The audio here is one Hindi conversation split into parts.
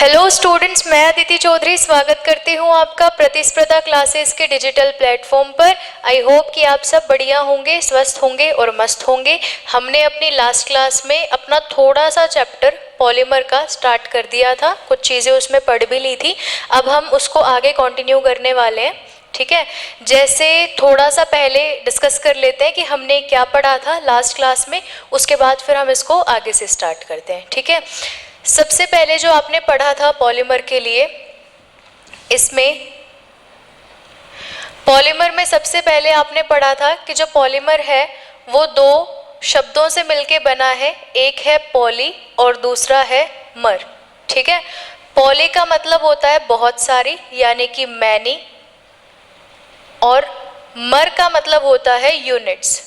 हेलो स्टूडेंट्स, मैं अदिति चौधरी स्वागत करती हूँ आपका प्रतिस्पर्धा क्लासेस के डिजिटल प्लेटफॉर्म पर। आई होप कि आप सब बढ़िया होंगे, स्वस्थ होंगे और मस्त होंगे। हमने अपनी लास्ट क्लास में अपना थोड़ा सा चैप्टर पॉलीमर का स्टार्ट कर दिया था, कुछ चीज़ें उसमें पढ़ भी ली थी। अब हम उसको आगे कंटिन्यू करने वाले हैं, ठीक है। जैसे थोड़ा सा पहले डिस्कस कर लेते हैं कि हमने क्या पढ़ा था लास्ट क्लास में, उसके बाद फिर हम इसको आगे से स्टार्ट करते हैं, ठीक है। सबसे पहले जो आपने पढ़ा था पॉलीमर के लिए, इसमें पॉलीमर में सबसे पहले आपने पढ़ा था कि जो पॉलीमर है वो दो शब्दों से मिलके बना है, एक है पॉली और दूसरा है मर, ठीक है। पॉली का मतलब होता है बहुत सारी, यानी कि मैनी, और मर का मतलब होता है units.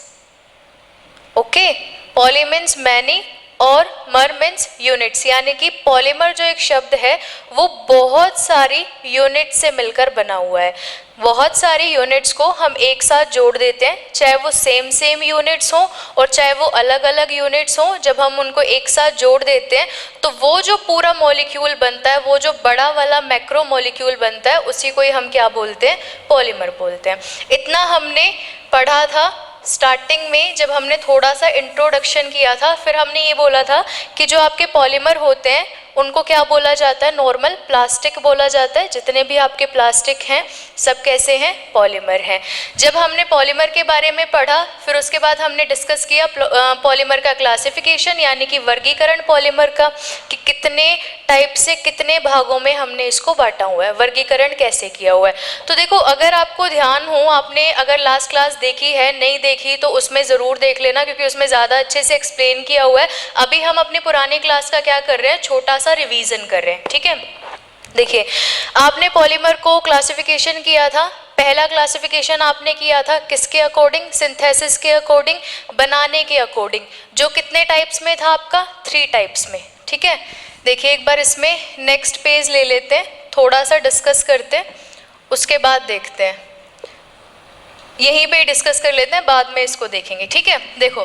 Okay, poly means many और मर मीन्स यूनिट्स, यानी कि पॉलीमर जो एक शब्द है वो बहुत सारी यूनिट से मिलकर बना हुआ है। बहुत सारी यूनिट्स को हम एक साथ जोड़ देते हैं, चाहे वो सेम यूनिट्स हों और चाहे वो अलग अलग यूनिट्स हों। जब हम उनको एक साथ जोड़ देते हैं तो वो जो पूरा मॉलिक्यूल बनता है, वो जो बड़ा वाला मैक्रो मॉलिक्यूल बनता है, उसी को ही हम क्या बोलते हैं? पॉलीमर बोलते हैं। इतना हमने पढ़ा था स्टार्टिंग में, जब हमने थोड़ा सा इंट्रोडक्शन किया था। फिर हमने ये बोला था कि जो आपके पॉलीमर होते हैं उनको क्या बोला जाता है? नॉर्मल प्लास्टिक बोला जाता है। जितने भी आपके प्लास्टिक हैं सब कैसे हैं? पॉलीमर हैं। जब हमने पॉलीमर के बारे में पढ़ा, फिर उसके बाद हमने डिस्कस किया पॉलीमर का क्लासिफिकेशन, यानी कि वर्गीकरण पॉलीमर का, कि कितने टाइप से कितने भागों में हमने इसको बांटा हुआ है, वर्गीकरण कैसे किया हुआ है। तो देखो, अगर आपको ध्यान हो, आपने अगर लास्ट क्लास देखी है, नहीं देखी तो उसमें ज़रूर देख लेना, क्योंकि उसमें ज़्यादा अच्छे से एक्सप्लेन किया हुआ है। अभी हम अपनी पुरानी क्लास का क्या कर रहे हैं? छोटा सा रिवीजन कर रहे हैं, ठीक है। देखिए, आपने पॉलीमर को क्लासिफिकेशन किया था। पहला क्लासिफिकेशन आपने किया था किसके अकॉर्डिंग? सिंथेसिस के अकॉर्डिंग, बनाने के अकॉर्डिंग, जो कितने टाइप्स में था आपका? 3 टाइप्स में, ठीक है। देखिए एक बार इसमें नेक्स्ट पेज ले लेते हैं, थोड़ा सा डिस्कस करते हैं, उसके बाद देखते हैं। यहीं पे डिस्कस कर लेते हैं, बाद में इसको देखेंगे, ठीक है। देखो,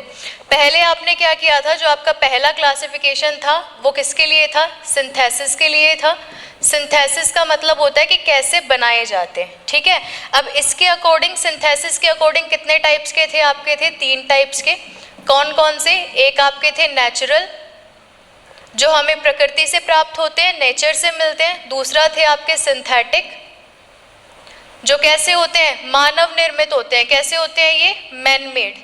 पहले आपने क्या किया था? जो आपका पहला क्लासिफिकेशन था वो किसके लिए था? सिंथेसिस के लिए था। सिंथेसिस का मतलब होता है कि कैसे बनाए जाते हैं, ठीक है। अब इसके अकॉर्डिंग, सिंथेसिस के अकॉर्डिंग कितने टाइप्स के थे आपके? थे 3 टाइप्स के। कौन कौन से? एक आपके थे नेचुरल, जो हमें प्रकृति से प्राप्त होते हैं, नेचर से मिलते हैं। दूसरा थे आपके सिंथेटिक, जो कैसे होते हैं? मानव निर्मित होते हैं। कैसे होते हैं ये? मैन मेड,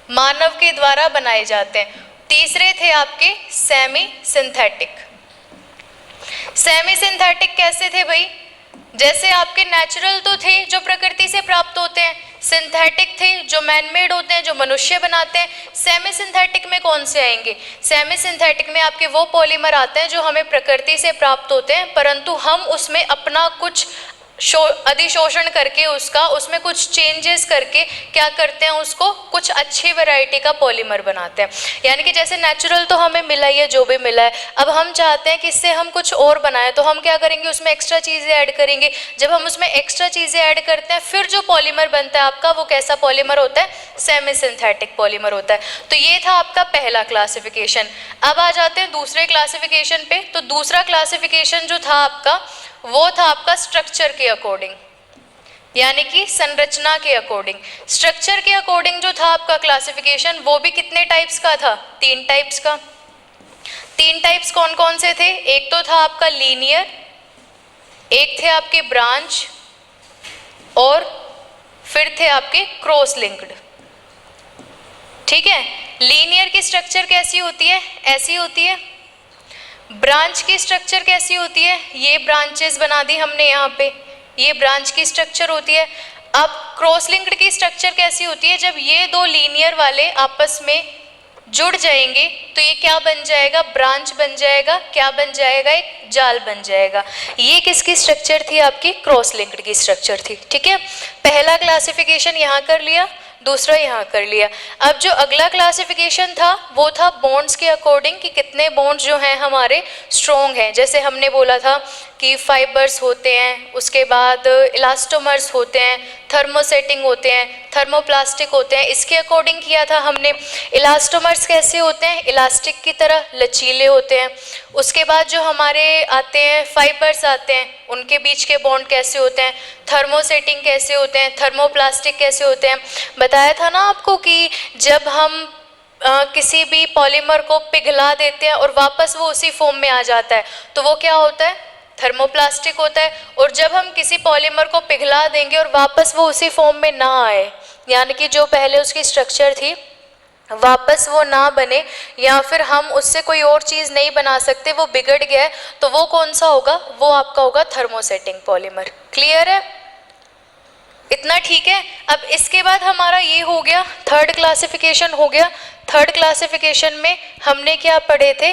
मानव के द्वारा बनाए जाते हैं। तीसरे थे आपके सेमी सिंथेटिक। सेमी सिंथेटिक कैसे थे भाई? जैसे आपके नेचुरल तो थे जो प्रकृति से प्राप्त होते हैं, सिंथेटिक थे जो मैनमेड होते हैं, जो मनुष्य बनाते हैं। सेमी सिंथेटिक में कौन से आएंगे? सेमी सिंथेटिक में आपके वो पॉलीमर आते हैं जो हमें प्रकृति से प्राप्त होते हैं, परंतु हम उसमें अपना कुछ अधिशोषण करके उसमें कुछ चेंजेस करके क्या करते हैं? उसको कुछ अच्छी वैरायटी का पॉलीमर बनाते हैं। यानी कि जैसे नेचुरल तो हमें मिला ही है, जो भी मिला है, अब हम चाहते हैं कि इससे हम कुछ और बनाएं, तो हम क्या करेंगे? उसमें एक्स्ट्रा चीज़ें ऐड करेंगे। जब हम उसमें एक्स्ट्रा चीज़ें ऐड करते हैं, फिर जो पॉलीमर बनता है आपका, वो कैसा पॉलीमर होता है? सेमी सिंथेटिक पॉलीमर होता है। तो ये था आपका पहला क्लासिफिकेशन। अब आ जाते हैं दूसरे क्लासिफिकेशन पे। तो दूसरा क्लासिफिकेशन जो था आपका, वो था आपका स्ट्रक्चर के अकॉर्डिंग, यानी कि संरचना के अकॉर्डिंग। स्ट्रक्चर के अकॉर्डिंग जो था आपका क्लासिफिकेशन, वो भी कितने टाइप्स का था? 3 टाइप्स का। 3 टाइप्स कौन कौन से थे? एक तो था आपका लीनियर, एक थे आपके ब्रांच, और फिर थे आपके क्रॉस लिंक्ड, ठीक है। लीनियर की स्ट्रक्चर कैसी होती है? ऐसी होती है। ब्रांच की स्ट्रक्चर कैसी होती है? ये ब्रांचेस बना दी हमने यहाँ पे, ये ब्रांच की स्ट्रक्चर होती है। अब क्रॉस लिंक्ड की स्ट्रक्चर कैसी होती है? जब ये दो लीनियर वाले आपस में जुड़ जाएंगे तो ये क्या बन जाएगा? ब्रांच बन जाएगा। क्या बन जाएगा? एक जाल बन जाएगा। ये किसकी स्ट्रक्चर थी? आपकी क्रॉस लिंक्ड की स्ट्रक्चर थी, ठीक है। पहला क्लासिफिकेशन यहाँ कर लिया, दूसरा यहाँ कर लिया। अब जो अगला क्लासिफिकेशन था वो था बॉन्ड्स के अकॉर्डिंग, कि कितने बॉन्ड्स जो हैं हमारे स्ट्रॉन्ग हैं। जैसे हमने बोला था कि फाइबर्स होते हैं, उसके बाद इलास्टोमर्स होते हैं, थर्मोसेटिंग होते हैं, थर्मोप्लास्टिक होते हैं। इसके अकॉर्डिंग किया था हमने। इलास्टोमर्स कैसे होते हैं? इलास्टिक की तरह लचीले होते हैं। उसके बाद जो हमारे आते हैं फाइबर्स आते हैं, उनके बीच के बॉन्ड कैसे होते हैं, थर्मोसेटिंग कैसे होते हैं, थर्मोप्लास्टिक कैसे होते हैं। बताया था ना आपको कि जब हम किसी भी पॉलीमर को पिघला देते हैं और वापस वो उसी फॉर्म में आ जाता है तो वो क्या होता है? थर्मोप्लास्टिक होता है। और जब हम किसी पॉलीमर को पिघला देंगे और वापस वो उसी फॉर्म में ना आए, यानी कि जो पहले उसकी स्ट्रक्चर थी वापस वो ना बने, या फिर हम उससे कोई और चीज़ नहीं बना सकते, वो बिगड़ गया है, तो वो कौन सा होगा? वो आपका होगा थर्मोसेटिंग पॉलीमर। क्लियर है? इतना ठीक है। अब इसके बाद हमारा ये हो गया, थर्ड क्लासिफिकेशन हो गया। थर्ड क्लासिफिकेशन में हमने क्या पढ़े थे?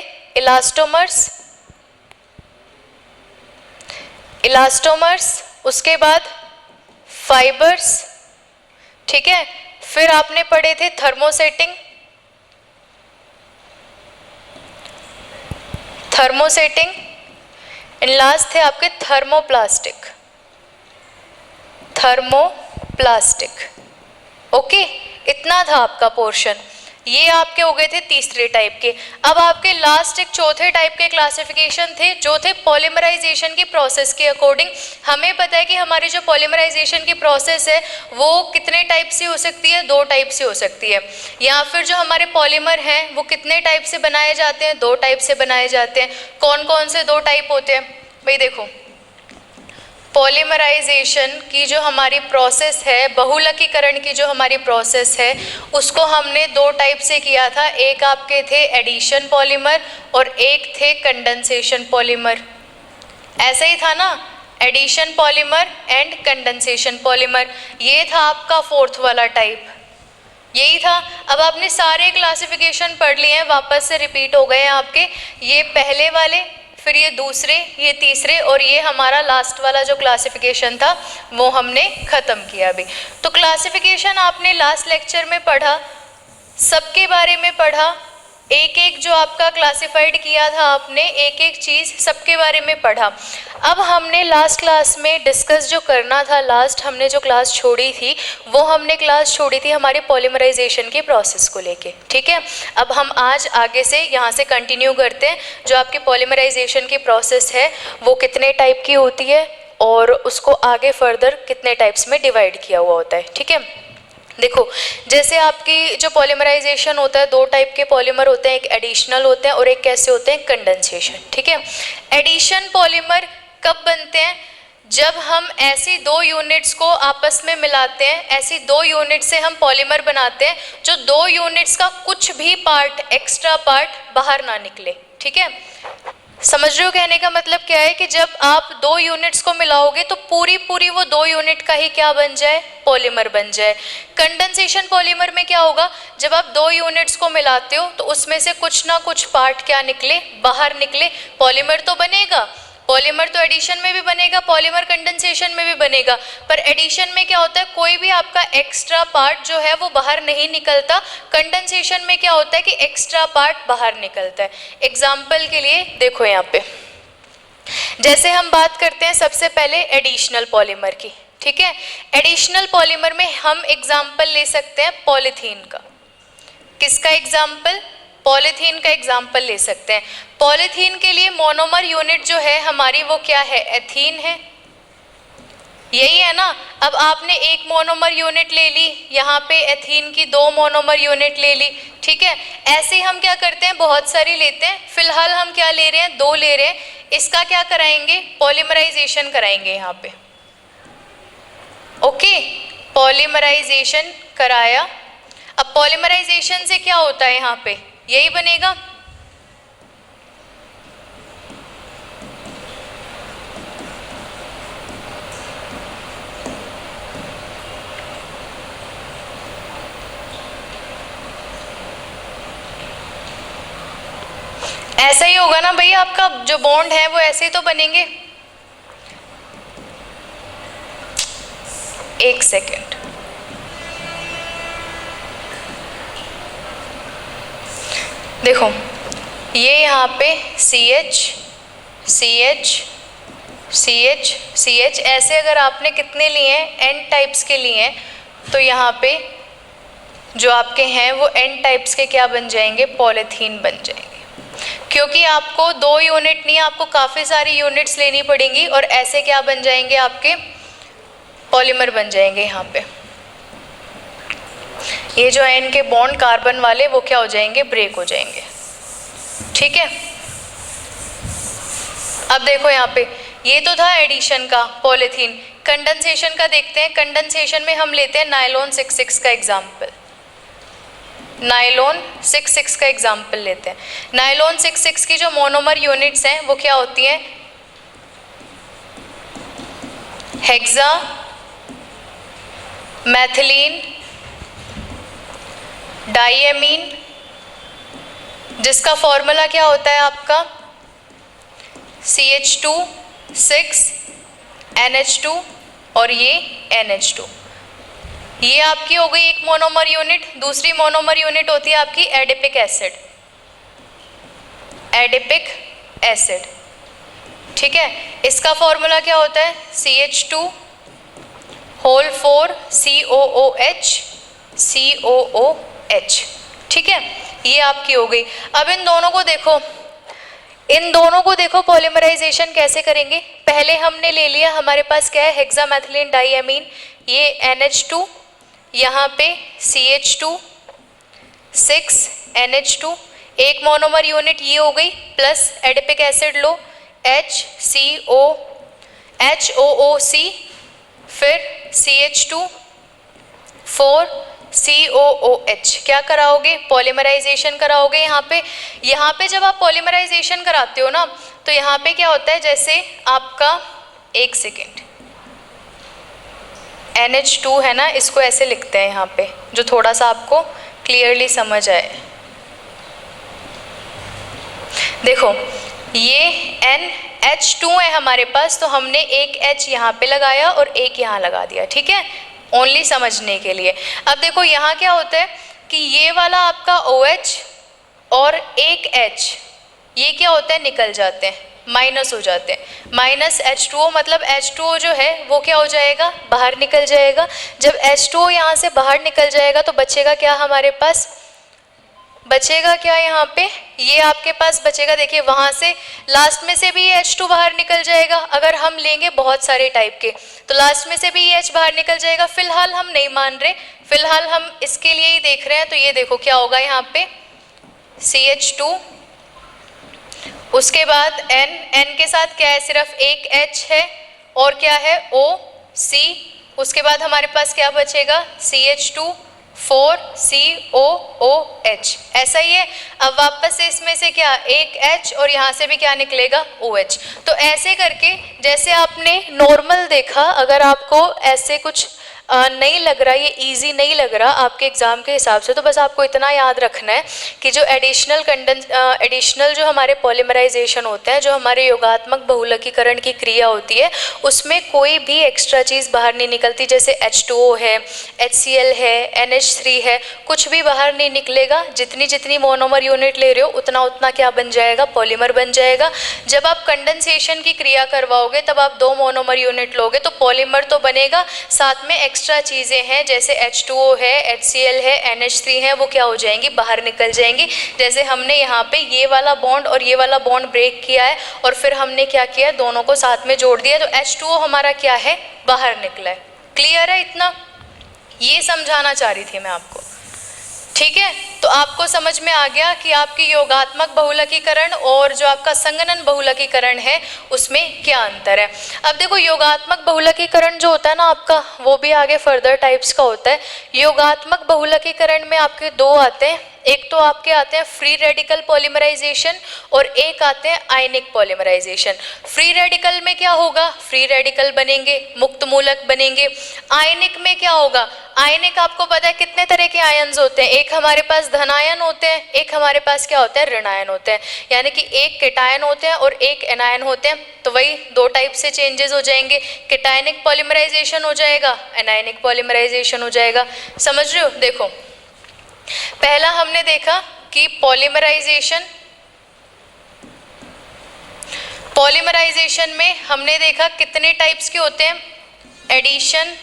इलास्टोमर्स, उसके बाद फाइबर्स, ठीक है। फिर आपने पढ़े थे थर्मोसेटिंग, एंड लास्ट थे आपके थर्मोप्लास्टिक। ओके, इतना था आपका पोर्शन। ये आपके हो गए थे तीसरे टाइप के। अब आपके लास्ट एक चौथे टाइप के क्लासिफिकेशन थे, जो थे पॉलीमराइजेशन की प्रोसेस के अकॉर्डिंग। हमें पता है कि हमारी जो पॉलीमराइजेशन की प्रोसेस है वो कितने टाइप से हो सकती है? 2 टाइप से हो सकती है। या फिर जो हमारे पॉलीमर हैं वो कितने टाइप से बनाए जाते हैं? 2 टाइप से बनाए जाते हैं। कौन कौन से 2 टाइप होते हैं भाई? देखो, पॉलीमराइजेशन की जो हमारी प्रोसेस है, बहुलकीकरण की जो हमारी प्रोसेस है, उसको हमने 2 टाइप से किया था। एक आपके थे एडिशन पॉलीमर और एक थे कंडेंसेशन पॉलीमर। ऐसा ही था ना, addition polymer and condensation polymer. ये था आपका 4th वाला टाइप, यही था। अब आपने सारे क्लासिफिकेशन पढ़ लिए हैं, वापस से रिपीट हो गए हैं आपके। ये पहले वाले, फिर ये दूसरे, ये तीसरे, और ये हमारा लास्ट वाला जो क्लासिफिकेशन था वो हमने ख़त्म किया अभी। तो क्लासिफिकेशन आपने लास्ट लेक्चर में पढ़ा, सबके बारे में पढ़ा, एक एक जो आपका क्लासिफाइड किया था आपने, एक एक चीज़ सबके बारे में पढ़ा। अब हमने लास्ट क्लास में डिस्कस जो करना था, लास्ट हमने जो क्लास छोड़ी थी वो हमने क्लास छोड़ी थी हमारे पॉलीमराइजेशन की प्रोसेस को लेके, ठीक है। अब हम आज आगे से यहाँ से कंटिन्यू करते हैं। जो आपकी पॉलीमराइजेशन की प्रोसेस है वो कितने टाइप की होती है और उसको आगे फर्दर कितने टाइप्स में डिवाइड किया हुआ होता है, ठीक है। देखो, जैसे आपकी जो पॉलीमराइजेशन होता है, 2 टाइप के पॉलीमर होते हैं, एक एडिशनल होते हैं और एक कैसे होते हैं? कंडेंसेशन, ठीक है। एडिशन पॉलीमर कब बनते हैं? जब हम ऐसी 2 यूनिट्स को आपस में मिलाते हैं, ऐसी 2 यूनिट से हम पॉलीमर बनाते हैं जो 2 यूनिट्स का कुछ भी पार्ट, एक्स्ट्रा पार्ट बाहर ना निकले, ठीक है। समझ रहे हो कहने का मतलब क्या है? कि जब आप 2 यूनिट्स को मिलाओगे तो पूरी वो 2 यूनिट का ही क्या बन जाए? पॉलीमर बन जाए। कंडेंसेशन पॉलीमर में क्या होगा? जब आप 2 यूनिट्स को मिलाते हो तो उसमें से कुछ ना कुछ पार्ट क्या निकले? बाहर निकले। पॉलीमर तो बनेगा, पॉलीमर तो एडिशन में भी बनेगा, पॉलीमर कंडेंसेशन में भी बनेगा, पर एडिशन में क्या होता है? कोई भी आपका एक्स्ट्रा पार्ट जो है वो बाहर नहीं निकलता। कंडेंसेशन में क्या होता है कि एक्स्ट्रा पार्ट बाहर निकलता है। एग्जाम्पल के लिए देखो यहाँ पे, जैसे हम बात करते हैं सबसे पहले एडिशनल पॉलीमर की, ठीक है। एडिशनल पॉलीमर में हम एग्जाम्पल ले सकते हैं पॉलीथीन का। किसका एग्जाम्पल? पॉलीथीन का एग्जाम्पल ले सकते हैं। पॉलीथीन के लिए मोनोमर यूनिट जो है हमारी वो क्या है? एथीन है, यही है ना। अब आपने एक मोनोमर यूनिट ले ली, यहाँ पे एथीन की 2 मोनोमर यूनिट ले ली, ठीक है। ऐसे ही हम क्या करते हैं? बहुत सारी लेते हैं। फिलहाल हम क्या ले रहे हैं? 2 ले रहे हैं। इसका क्या कराएंगे? पॉलीमराइजेशन कराएंगे यहाँ पे, ओके। पॉलीमराइजेशन कराया। अब पॉलीमराइजेशन से क्या होता है? यहाँ पे यही बनेगा, ऐसा ही होगा ना भैया। आपका जो बॉन्ड है वो ऐसे ही तो बनेंगे। एक सेकेंड, देखो ये यहाँ पे CH CH ऐसे अगर आपने कितने लिए हैं, N टाइप्स के लिए हैं, तो यहाँ पे जो आपके हैं वो N टाइप्स के क्या बन जाएंगे, पॉलीथीन बन जाएंगे। क्योंकि आपको 2 यूनिट नहीं, आपको काफ़ी सारी यूनिट्स लेनी पड़ेंगी और ऐसे क्या बन जाएंगे, आपके पॉलीमर बन जाएंगे। यहाँ पे ये जो है इनके बॉन्ड कार्बन वाले वो क्या हो जाएंगे, ब्रेक हो जाएंगे। ठीक है, अब देखो यहाँ पे ये तो था एडिशन का पॉलीथीन। कंडेंसेशन का देखते हैं। कंडेंसेशन में हम लेते हैं नायलॉन 66 का एग्जाम्पल। नायलॉन 66 का एग्जाम्पल लेते हैं। नायलॉन 66 की जो मोनोमर यूनिट्स हैं वो क्या होती हैं, हेक्सा, मैथिलीन, डाइएमीन, जिसका फॉर्मूला क्या होता है आपका CH2 6 NH2 और ये NH2। ये आपकी हो गई एक मोनोमर यूनिट। दूसरी मोनोमर यूनिट होती है आपकी एडिपिक एसिड। एडिपिक एसिड, ठीक है, इसका फॉर्मूला क्या होता है CH2 होल 4 COOH COOH। ठीक है, ये आपकी हो गई। अब इन दोनों को देखो पॉलीमराइजेशन कैसे करेंगे। पहले हमने ले लिया, हमारे पास क्या है, हेक्सामेथिलीन डाइएमीन, ये NH2, यहाँ पे CH2 6 NH2, एक मोनोमर यूनिट ये हो गई, प्लस एडिपिक एसिड लो HOOC, फिर CH2 4 COOH। क्या कराओगे, पॉलीमराइजेशन कराओगे। यहाँ पे जब आप पॉलीमराइजेशन कराते हो ना, तो यहाँ पे क्या होता है, जैसे आपका एक सेकेंड NH2 है ना, इसको ऐसे लिखते हैं यहाँ पे, जो थोड़ा सा आपको क्लियरली समझ आए। देखो ये NH2 है हमारे पास, तो हमने एक H यहाँ पे लगाया और एक यहाँ लगा दिया। ठीक है, ओनली समझने के लिए। अब देखो यहाँ क्या होता है कि ये वाला आपका OH और एक H, ये क्या होता है, निकल जाते हैं, माइनस हो जाते हैं। माइनस H2O, मतलब H2O जो है वो क्या हो जाएगा, बाहर निकल जाएगा। जब H2O यहाँ से बाहर निकल जाएगा तो बचेगा क्या हमारे पास, बचेगा क्या यहाँ पे, ये आपके पास बचेगा। देखिए वहाँ से लास्ट में से भी ये H2 बाहर निकल जाएगा। अगर हम लेंगे बहुत सारे टाइप के तो लास्ट में से भी ये H बाहर निकल जाएगा। फिलहाल हम नहीं मान रहे, फिलहाल हम इसके लिए ही देख रहे हैं। तो ये देखो क्या होगा यहाँ पे CH2, उसके बाद N के साथ क्या है, सिर्फ एक H है और क्या है OC, उसके बाद हमारे पास क्या बचेगा CH2 4 COOH। ऐसा ही है। अब वापस से इसमें से क्या, एक H और यहाँ से भी क्या निकलेगा OH। तो ऐसे करके, जैसे आपने नॉर्मल देखा, अगर आपको ऐसे कुछ नहीं लग रहा, ये इजी नहीं लग रहा आपके एग्ज़ाम के हिसाब से, तो बस आपको इतना याद रखना है कि जो एडिशनल जो हमारे पॉलीमराइजेशन होते हैं, जो हमारे योगात्मक बहुलकीकरण की क्रिया होती है, उसमें कोई भी एक्स्ट्रा चीज़ बाहर नहीं निकलती। जैसे H2O है, HCl है, NH3 है, कुछ भी बाहर नहीं निकलेगा। जितनी जितनी मोनोमर यूनिट ले रहे हो उतना उतना क्या बन जाएगा, पॉलीमर बन जाएगा। जब आप कंडेंसेशन की क्रिया करवाओगे तब आप 2 मोनोमर यूनिट लोगे तो पॉलीमर तो बनेगा, साथ में एक्स्ट्रा चीज़ें हैं जैसे H2O है, HCl है, NH3 है, वो क्या हो जाएंगी, बाहर निकल जाएंगी। जैसे हमने यहाँ पे ये वाला बॉन्ड और ये वाला बॉन्ड ब्रेक किया है और फिर हमने क्या किया, दोनों को साथ में जोड़ दिया, तो H2O हमारा क्या है, बाहर निकला है। क्लियर है इतना, ये समझाना चाह रही थी मैं आपको। ठीक है, तो आपको समझ में आ गया कि आपकी योगात्मक बहुलकीकरण और जो आपका संगनन बहुलकीकरण है उसमें क्या अंतर है। अब देखो योगात्मक बहुलकीकरण जो होता है ना आपका, वो भी आगे फर्दर टाइप्स का होता है। योगात्मक बहुलकीकरण में आपके 2 आते हैं, एक तो आपके आते हैं फ्री रेडिकल पॉलीमराइजेशन और एक आते हैं आयनिक पॉलीमराइजेशन। फ्री रेडिकल में क्या होगा, फ्री रेडिकल बनेंगे, मुक्त मूलक बनेंगे। आयनिक में क्या होगा, आयनिक आपको पता है कितने तरह के आयन्स होते हैं, एक हमारे पास धनायन होते हैं, एक हमारे पास क्या होता है, ऋणायन होते हैं। यानी कि एक केटायन होते हैं और एक एनायन होते हैं। तो वही 2 टाइप से चेंजेस हो जाएंगे, केटायनिक पॉलीमराइजेशन हो जाएगा, एनायनिक पॉलीमराइजेशन हो जाएगा। समझ रहे हो। देखो पहला हमने देखा कि पॉलीमराइजेशन में हमने देखा कितने टाइप्स के होते हैं, addition,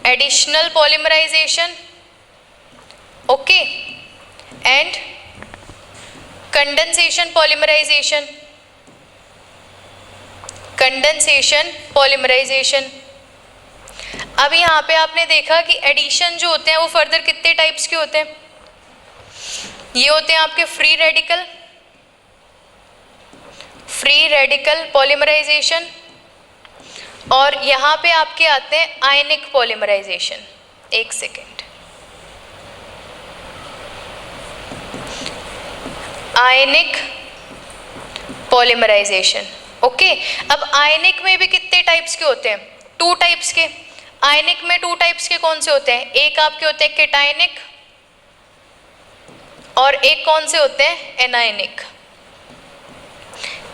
additional polymerisation, okay, and condensation polymerisation, condensation polymerisation. अब यहाँ पे आपने देखा कि एडिशन जो होते हैं वो फर्दर कितने टाइप्स के होते हैं, ये होते हैं आपके free radical, free radical polymerisation, और यहाँ पे आपके आते हैं आयनिक पॉलीमराइजेशन। एक सेकेंड, आयनिक पॉलीमराइजेशन, ओके। अब आयनिक में भी कितने टाइप्स के होते हैं, 2 टाइप्स के। आयनिक में 2 टाइप्स के कौन से होते हैं, एक आपके होते हैं केटायनिक और एक कौन से होते हैं, anionic.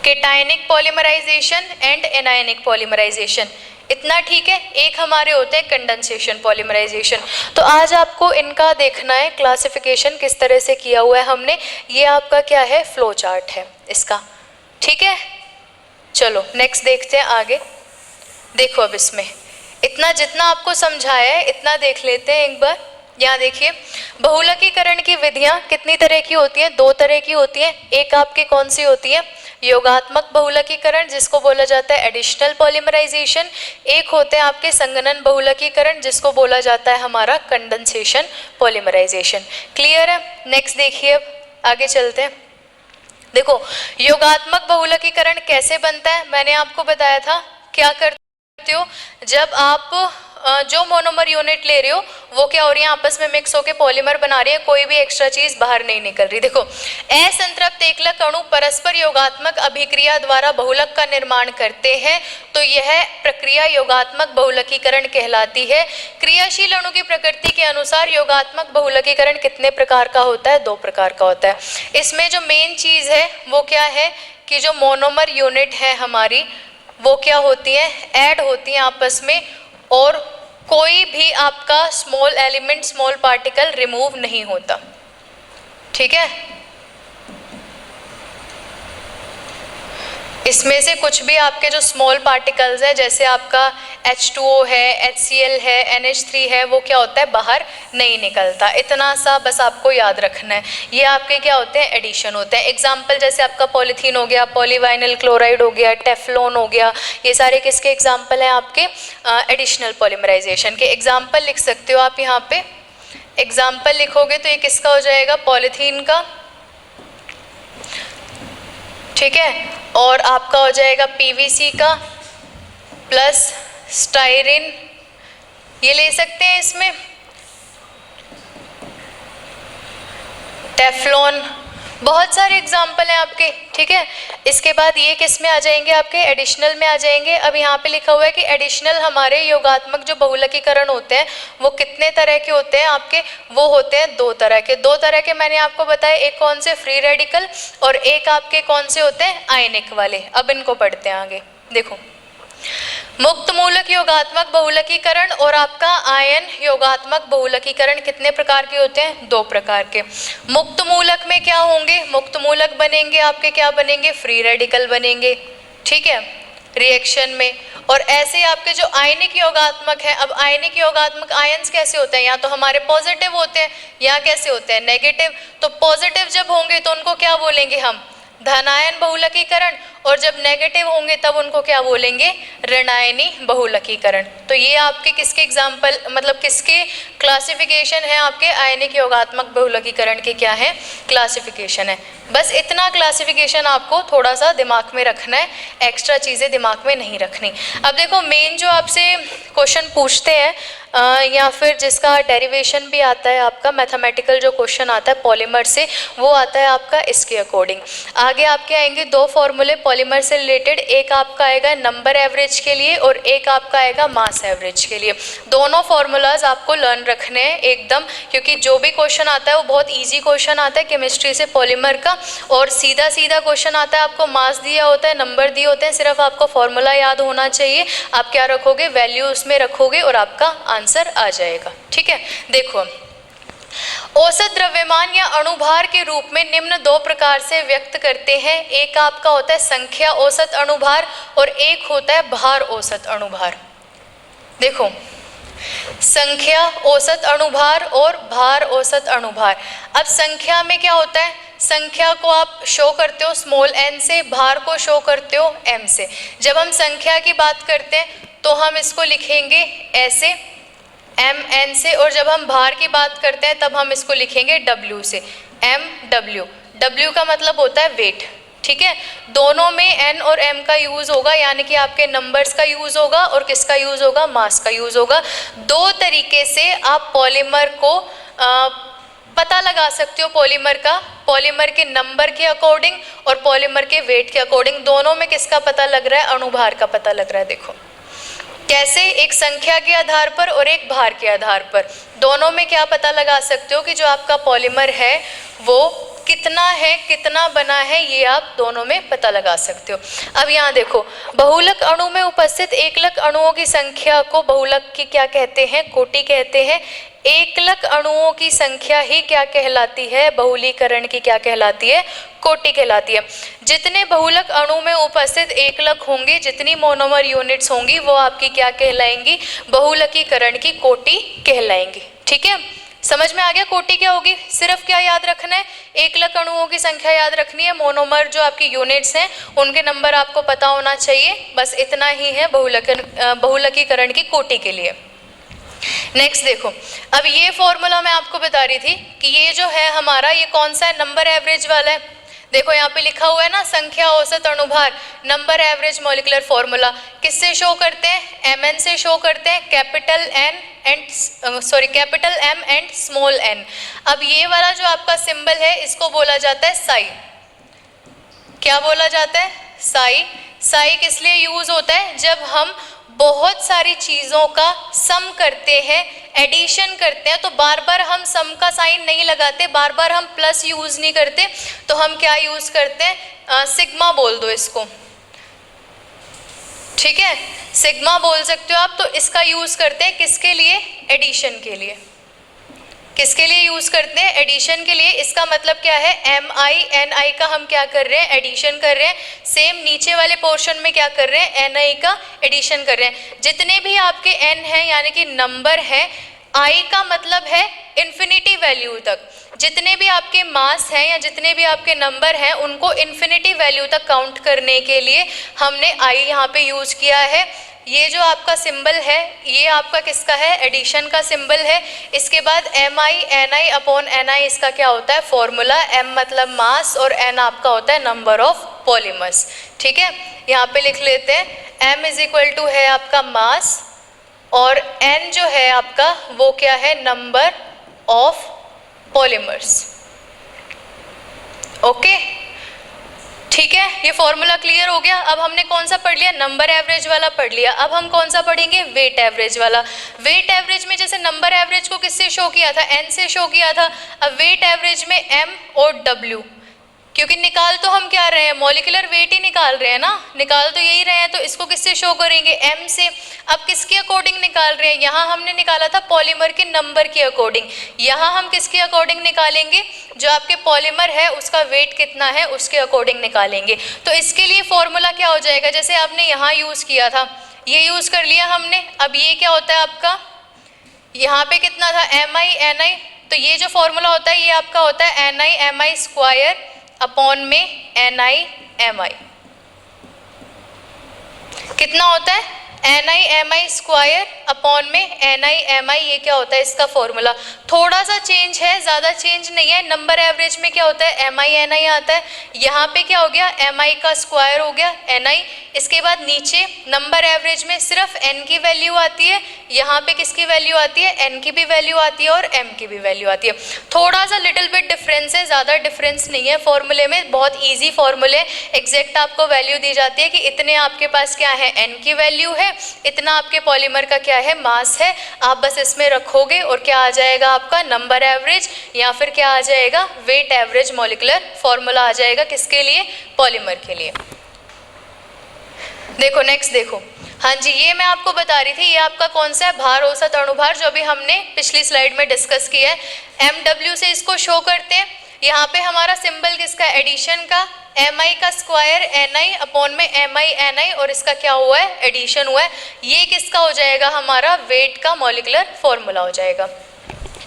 Cationic polymerization and anionic polymerization, इतना ठीक है। एक हमारे होते हैं कंडेंसेशन पॉलीमराइजेशन। तो आज आपको इनका देखना है क्लासिफिकेशन किस तरह से किया हुआ है हमने, ये आपका क्या है, फ्लो चार्ट है इसका, ठीक है। चलो नेक्स्ट देखते हैं आगे। देखो अब इसमें इतना जितना आपको समझाया है इतना देख लेते हैं एक बार। यहाँ देखिए, बहुलकीकरण की विधियाँ कितनी तरह की होती हैं, 2 तरह की होती हैं। एक आपकी कौन सी होती है, योगात्मक बहुलकीकरण जिसको बोला जाता है एडिशनल पॉलीमराइजेशन। एक होते हैं आपके संगनन बहुलकीकरण जिसको बोला जाता है हमारा कंडेंसेशन पॉलीमराइजेशन। क्लियर है। नेक्स्ट देखिए, अब आगे चलते हैं। देखो योगात्मक बहुलकीकरण कैसे बनता है, मैंने आपको बताया था। क्या करते हो, जब आप जो मोनोमर यूनिट ले रहे हो वो क्या हो रही है, आपस में मिक्स होकर पॉलीमर बना रही है, कोई भी एक्स्ट्रा चीज बाहर नहीं निकल रही। देखो असंतृप्त एकलक अणु परस्पर योगात्मक अभिक्रिया द्वारा बहुलक का निर्माण करते हैं, तो यह प्रक्रिया योगात्मक बहुलकीकरण कहलाती है। क्रियाशील अणु की प्रकृति के अनुसार योगात्मक बहुलकीकरण कितने प्रकार का होता है, 2 प्रकार का होता है। इसमें जो मेन चीज है वो क्या है कि जो मोनोमर यूनिट है हमारी वो क्या होती है, ऐड होती है आपस में, और कोई भी आपका small element, small particle remove नहीं होता, ठीक है। इसमें से कुछ भी आपके जो स्मॉल पार्टिकल्स है, जैसे आपका H2O है, HCl है, NH3 है, वो क्या होता है, बाहर नहीं निकलता। इतना सा बस आपको याद रखना है। ये आपके क्या होते हैं, एडिशन होते हैं। एग्जाम्पल जैसे आपका पॉलीथीन हो गया, पॉलीवाइनिल क्लोराइड हो गया, टेफ्लॉन हो गया, ये सारे किसके एग्जाम्पल हैं, आपके एडिशनल पॉलीमराइजेशन के। एग्जाम्पल लिख सकते हो आप यहाँ पे, एग्जाम्पल लिखोगे तो ये किसका हो जाएगा, पॉलीथीन का, ठीक है, और आपका हो जाएगा PVC का प्लस स्टाइरिन, ये ले सकते हैं इसमें, टेफ्लॉन, बहुत सारे एग्जाम्पल हैं आपके, ठीक है। इसके बाद ये किस में आ जाएंगे, आपके एडिशनल में आ जाएंगे। अब यहाँ पे लिखा हुआ है कि एडिशनल हमारे योगात्मक जो बहुलकीकरण होते हैं वो कितने तरह के होते हैं आपके, वो होते हैं 2 तरह के। 2 तरह के मैंने आपको बताया, एक कौन से, फ्री रेडिकल, और एक आपके कौन से होते हैं, आयनिक वाले। अब इनको पढ़ते हैं आगे। देखो मुक्त मूलक योगात्मक बहुलकीकरण और आपका आयन योगात्मक बहुलकीकरण कितने प्रकार के होते हैं, 2 प्रकार के। मुक्त मूलक में क्या होंगे, मुक्त मूलक बनेंगे आपके, क्या बनेंगे, फ्री रेडिकल बनेंगे, ठीक है, रिएक्शन में। और ऐसे आपके जो आयनिक योगात्मक है, अब आयनिक योगात्मक आयंस कैसे होते हैं, या तो हमारे पॉजिटिव होते हैं या कैसे होते हैं, नेगेटिव। तो पॉजिटिव जब होंगे तो उनको क्या बोलेंगे हम, धनायन बहुलकीकरण, और जब नेगेटिव होंगे तब उनको क्या बोलेंगे, ऋणायनी बहुलकीकरण। तो ये आपके किसके एग्जाम्पल, मतलब किसके क्लासिफिकेशन है, आपके आयनिक योगात्मक बहुलकीकरण के क्या है, क्लासिफिकेशन है। बस इतना क्लासिफिकेशन आपको थोड़ा सा दिमाग में रखना है, एक्स्ट्रा चीज़ें दिमाग में नहीं रखनी। अब देखो मेन जो आपसे क्वेश्चन पूछते हैं या फिर जिसका डेरिवेशन भी आता है आपका, मैथमेटिकल जो क्वेश्चन आता है पॉलीमर से, वो आता है आपका इसके अकॉर्डिंग। आगे आपके आएंगे 2 फॉर्मूले पॉलीमर से रिलेटेड, एक आपका आएगा नंबर एवरेज के लिए और एक आपका आएगा मास एवरेज के लिए। दोनों फॉर्मूलाज आपको लर्न रखने हैं एकदम, क्योंकि जो भी क्वेश्चन आता है वो बहुत ईजी क्वेश्चन आता है केमिस्ट्री से पॉलीमर का, और सीधा सीधा क्वेश्चन आता है। आपको मास दिया होता है, नंबर दिए होते हैं, सिर्फ आपको फॉर्मूला याद होना चाहिए। आप क्या रखोगे, वैल्यू उसमें रखोगे और आपका आंसर आ जाएगा, ठीक है। देखो औसत द्रव्यमान या अणुभार के रूप में निम्न दो प्रकार से व्यक्त करते हैं। एक आपका होता है संख्या औसत अणुभार और एक होता है भार औसत अणुभार। देखो, संख्या औसत अणुभार और भार औसत अणुभार। अब संख्या में क्या होता है, संख्या को आप शो करते हो स्मॉल n से, भार को शो करते हो m से। जब हम संख्या की बात करते हैं तो हम इसको लिखेंगे ऐसे mn से, और जब हम भार की बात करते हैं तब हम इसको लिखेंगे w से, mw। w का मतलब होता है वेट, ठीक है। दोनों में n और m का यूज होगा, यानी कि आपके नंबर्स का यूज होगा और किसका यूज होगा, मास का यूज होगा। दो तरीके से आप पॉलीमर को पता लगा सकते हो, पॉलीमर के नंबर के अकॉर्डिंग और पॉलीमर के वेट के अकॉर्डिंग। दोनों में किसका पता लग रहा है, अणुभार का पता लग रहा है। देखो कैसे, एक संख्या के आधार पर और एक भार के आधार पर, दोनों में क्या पता लगा सकते हो कि जो आपका पॉलीमर है वो कितना है, कितना बना है, ये आप दोनों में पता लगा सकते हो। अब यहाँ देखो, बहुलक अणु में उपस्थित एकलक अणुओं की संख्या को बहुलक की क्या कहते हैं, कोटि कहते हैं। एकलक अणुओं की संख्या ही क्या कहलाती है, बहुलीकरण की क्या कहलाती है, कोटि कहलाती है। जितने बहुलक अणु में उपस्थित एकलक होंगे, जितनी मोनोमर यूनिट्स होंगी, वो आपकी क्या कहलाएंगी, बहुलकीकरण की कोटि कहलाएंगी। ठीक है, समझ में आ गया कोटि क्या होगी। सिर्फ क्या याद रखना है, एकलक अणुओं की संख्या याद रखनी है, मोनोमर जो आपकी यूनिट्स हैं उनके नंबर आपको पता होना चाहिए, बस इतना ही है बहुलकीकरण की कोटि के लिए। नेक्स्ट देखो, अब ये फॉर्मूला मैं आपको बता रही थी कि ये जो है हमारा, ये कौन सा है, नंबर एवरेज वाला है। देखो यहाँ पे लिखा हुआ है ना, संख्या औसत अणुभार नंबर एवरेज मॉलिक्यूलर फॉर्मूला किससे शो करते हैं, mn से शो करते हैं, capital M and small n। अब ये वाला जो आपका सिंबल है इसको बोला जाता है साई। क्या बोला जाता है, साई। साई किस लिए यूज होता है, जब हम बहुत सारी चीज़ों का सम करते हैं, एडिशन करते हैं, तो बार बार हम सम का साइन नहीं लगाते, बार बार हम प्लस यूज़ नहीं करते, तो हम क्या यूज़ करते हैं, सिग्मा बोल दो इसको, ठीक है, सिग्मा बोल सकते हो आप। तो इसका यूज़ करते हैं किसके लिए, एडिशन के लिए। किसके लिए यूज करते हैं, एडिशन के लिए। इसका मतलब क्या है, MI का हम क्या कर रहे हैं, एडिशन कर रहे हैं। सेम नीचे वाले पोर्शन में क्या कर रहे हैं, NI का एडिशन कर रहे हैं। जितने भी आपके n हैं यानी कि नंबर है, I का मतलब है इन्फिनिटी वैल्यू तक। जितने भी आपके मास हैं या जितने भी आपके नंबर हैं उनको इन्फिनिटी वैल्यू तक काउंट करने के लिए हमने I यहाँ पे यूज किया है। ये जो आपका सिंबल है ये आपका किसका है, एडिशन का सिंबल है। इसके बाद MI अपॉन NI इसका क्या होता है, फॉर्मूला। M मतलब मास और N आपका होता है नंबर ऑफ पॉलीमर्स। ठीक है, यहाँ पे लिख लेते हैं, M इज इक्वल टू है आपका मास और N जो है आपका वो क्या है, नंबर ऑफ पॉलीमर्स। ओके, ठीक है, ये फॉर्मूला क्लियर हो गया। अब हमने कौन सा पढ़ लिया, नंबर एवरेज वाला पढ़ लिया। अब हम कौन सा पढ़ेंगे, वेट एवरेज वाला। वेट एवरेज में जैसे नंबर एवरेज को किससे शो किया था, n से शो किया था। अब वेट एवरेज में m और w, क्योंकि निकाल तो हम क्या रहे हैं, मॉलिक्यूलर वेट ही निकाल रहे हैं ना, निकाल तो यही रहे हैं, तो इसको किससे शो करेंगे, m से। अब किसके अकॉर्डिंग निकाल रहे हैं, यहाँ हमने निकाला था पॉलीमर के नंबर के अकॉर्डिंग, यहाँ हम किसके अकॉर्डिंग निकालेंगे, जो आपके पॉलीमर है उसका वेट कितना है उसके अकॉर्डिंग निकालेंगे। तो इसके लिए फॉर्मूला क्या हो जाएगा, जैसे आपने यहाँ यूज़ किया था, ये यूज़ कर लिया हमने। अब ये क्या होता है आपका, यहाँ पे कितना था, MI तो ये जो फॉर्मूला होता है ये आपका होता है NI स्क्वायर अपॉन में NI कितना होता है, NI स्क्वायर अपॉन में NI ये क्या होता है इसका फॉर्मूला। थोड़ा सा चेंज है, ज़्यादा चेंज नहीं है। नंबर एवरेज में क्या होता है, MI आता है, यहाँ पे क्या हो गया, MI का स्क्वायर हो गया NI। इसके बाद नीचे नंबर एवरेज में सिर्फ n की वैल्यू आती है, यहाँ पे किसकी वैल्यू आती है, n की भी वैल्यू आती है और m की भी वैल्यू आती है। थोड़ा सा लिटिल बिट डिफरेंस है, ज़्यादा डिफरेंस नहीं है फॉर्मूले में। बहुत ईजी फॉर्मूले, एग्जैक्ट आपको वैल्यू दी जाती है कि इतने आपके पास क्या है, n की वैल्यू है, इतना आपके पॉलीमर का क्या है, मास है। आप बस इसमें रखोगे और क्या आ जाएगा आपका, नंबर एवरेज या फिर क्या आ जाएगा, वेट एवरेज मॉलिक्यूलर फॉर्मूला आ जाएगा। किसके लिए, पॉलीमर के लिए। देखो नेक्स्ट देखो, हाँ जी, ये मैं आपको बता रही थी, ये आपका कौन सा है, भार औसत अणुभार, जो अभी हमने पिछली स्लाइड में डिस्कस किया है। MW से इसको शो करते हैं। यहाँ पे हमारा सिंबल किसका, एडिशन का, Mi का स्क्वायर Ni अपॉन में Mi Ni, और इसका क्या हुआ है, एडिशन हुआ है। ये किसका हो जाएगा, हमारा वेट का मॉलिक्यूलर फॉर्मूला हो जाएगा।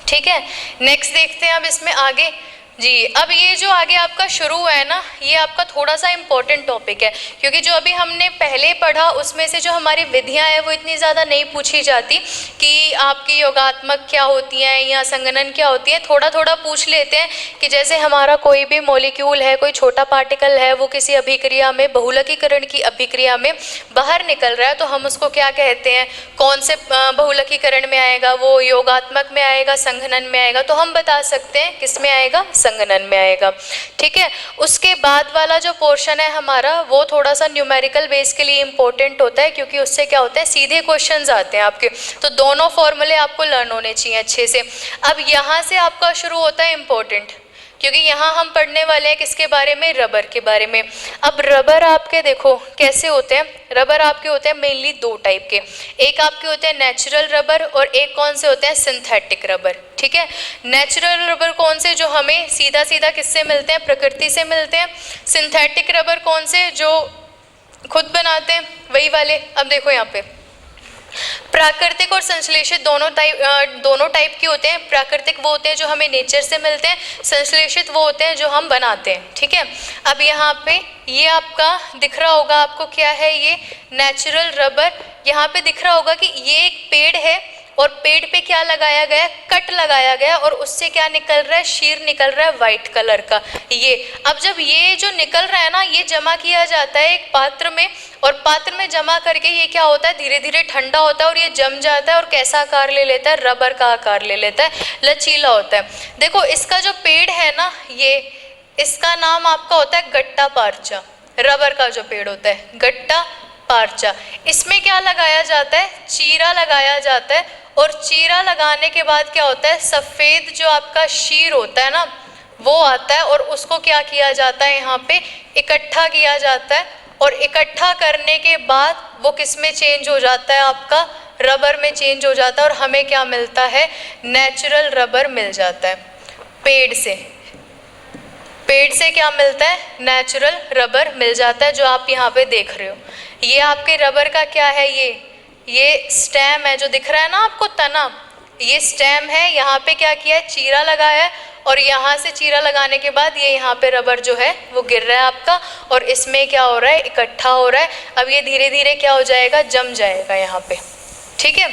ठीक है, नेक्स्ट देखते हैं अब इसमें आगे जी। अब ये जो आगे आपका शुरू हुआ है ना, ये आपका थोड़ा सा इम्पोर्टेंट टॉपिक है, क्योंकि जो अभी हमने पहले पढ़ा उसमें से जो हमारी विधियां हैं वो इतनी ज़्यादा नहीं पूछी जाती कि आपकी योगात्मक क्या होती हैं या संगणन क्या होती है। थोड़ा थोड़ा पूछ लेते हैं कि जैसे हमारा कोई भी मॉलिक्यूल है, कोई छोटा पार्टिकल है, वो किसी अभिक्रिया में, बहुलकीकरण की अभिक्रिया में बाहर निकल रहा है, तो हम उसको क्या कहते हैं, कौन से बहुलकीकरण में आएगा, वो योगात्मक में आएगा, संघनन में आएगा। तो हम बता सकते हैं किस में आएगा, संगणन में आएगा। ठीक है, उसके बाद वाला जो पोर्शन है हमारा, वो थोड़ा सा न्यूमेरिकल बेस के लिए इंपॉर्टेंट होता है, क्योंकि उससे क्या होता है, सीधे क्वेश्चंस आते हैं आपके। तो दोनों फॉर्मूले आपको लर्न होने चाहिए अच्छे से। अब यहाँ से आपका शुरू होता है इम्पोर्टेंट, क्योंकि यहाँ हम पढ़ने वाले हैं किसके बारे में, रबर के बारे में। अब रबर आपके देखो कैसे होते हैं, रबर आपके होते हैं मेनली दो टाइप के। एक आपके होते हैं नेचुरल रबर, और एक कौन से होते हैं, सिंथेटिक रबर। ठीक है, नेचुरल रबर कौन से, जो हमें सीधा सीधा किससे मिलते हैं, प्रकृति से मिलते हैं। सिंथेटिक रबर कौन से, जो खुद बनाते हैं, वही वाले। अब देखो यहाँ पे प्राकृतिक और संश्लेषित दोनों टाइप के होते हैं। प्राकृतिक वो होते हैं जो हमें नेचर से मिलते हैं, संश्लेषित वो होते हैं जो हम बनाते हैं। ठीक है, अब यहाँ पे ये आपका दिख रहा होगा आपको, क्या है ये, नेचुरल रबर। यहाँ पे दिख रहा होगा कि ये एक पेड़ है, और पेड़ पे क्या लगाया गया, कट लगाया गया, और उससे क्या निकल रहा है, शीर निकल रहा है वाइट कलर का। ये अब जब ये जो निकल रहा है ना, ये जमा किया जाता है एक पात्र में, और पात्र में जमा करके ये क्या होता है, धीरे धीरे ठंडा होता है, और ये जम जाता है, और कैसा आकार ले लेता है, रबर का आकार ले लेता है, लचीला होता है। देखो इसका जो पेड़ है ना, ये इसका नाम आपका होता है गट्टा पारचा। रबर का जो पेड़ होता है, गट्टा पारचा। इसमें क्या लगाया जाता है, चीरा लगाया जाता है, और चीरा लगाने के बाद क्या होता है, सफ़ेद जो आपका शीर होता है ना, वो आता है, और उसको क्या किया जाता है, यहाँ पे इकट्ठा किया जाता है, और इकट्ठा करने के बाद वो किस में चेंज हो जाता है, आपका रबर में चेंज हो जाता है, और हमें क्या मिलता है, नेचुरल रबर मिल जाता है। पेड़ से क्या मिलता है, नेचुरल रबर मिल जाता है, जो आप यहाँ पे देख रहे हो। ये आपके रबर का क्या है, ये स्टेम है, जो दिख रहा है ना आपको तना, ये स्टेम है। यहाँ पे क्या किया है, चीरा लगाया है, और यहाँ से चीरा लगाने के बाद ये यहाँ पे रबर जो है वो गिर रहा है आपका, और इसमें क्या हो रहा है, इकट्ठा हो रहा है। अब ये धीरे धीरे क्या हो जाएगा, जम जाएगा यहाँ पे। ठीक है,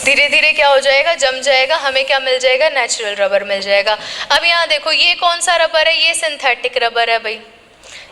धीरे धीरे क्या हो जाएगा, जम जाएगा, हमें क्या मिल जाएगा, नेचुरल रबर मिल जाएगा। अब यहाँ देखो ये कौन सा रबर है, ये सिंथेटिक रबर है भाई।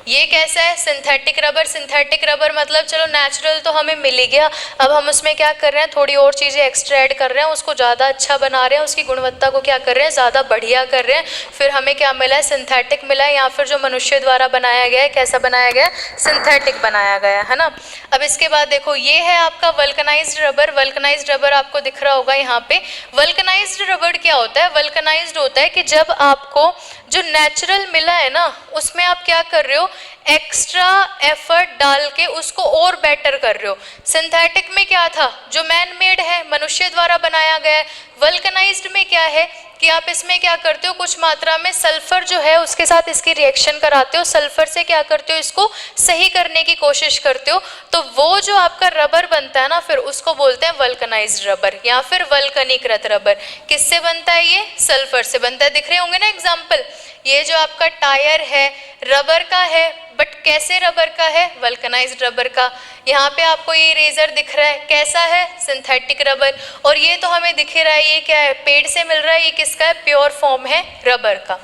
ये कैसा है, सिंथेटिक रबर। सिंथेटिक रबर मतलब चलो नेचुरल तो हमें मिल ही गया, अब हम उसमें क्या कर रहे हैं, थोड़ी और चीज़ें एक्स्ट्रा ऐड कर रहे हैं, उसको ज़्यादा अच्छा बना रहे हैं, उसकी गुणवत्ता को क्या कर रहे हैं, ज़्यादा बढ़िया कर रहे हैं। फिर हमें क्या मिला है, सिंथेटिक मिला है, या फिर जो मनुष्य द्वारा बनाया गया है, कैसा बनाया गया है, सिंथेटिक बनाया गया है ना। अब इसके बाद देखो ये है आपका वल्कनाइज्ड रबर। वल्कनाइज्ड रबर आपको दिख रहा होगा यहाँ पे। वल्कनाइज्ड रबर क्या होता है, वल्कनाइज्ड होता है कि जब आपको जो नेचुरल मिला है ना, उसमें आप क्या कर रहे हो, एक्स्ट्रा एफर्ट डाल के उसको और बेटर कर रहे हो। सिंथेटिक में क्या था, जो मैन मेड है, मनुष्य द्वारा बनाया गया है। वल्कनाइज्ड में क्या है कि आप इसमें क्या करते हो, कुछ मात्रा में सल्फर जो है उसके साथ इसकी रिएक्शन कराते हो, सल्फर से क्या करते हो, इसको सही करने की कोशिश करते हो, तो वो जो आपका रबर बनता है ना, फिर उसको बोलते हैं वल्कनाइज्ड रबर या फिर वल्कनीकृत रबर। किससे बनता है, ये सल्फर से बनता है। दिख रहे होंगे ना एग्जाम्पल, ये जो आपका टायर है रबर का है, बट कैसे रबर का है, वल्कनाइज्ड रबर का। यहाँ पे आपको ये इरेजर दिख रहा है, कैसा है, सिंथेटिक रबर। और ये तो हमें दिख रहा है, ये क्या है, पेड़ से मिल रहा है, ये किसका है, प्योर फॉर्म है रबर का।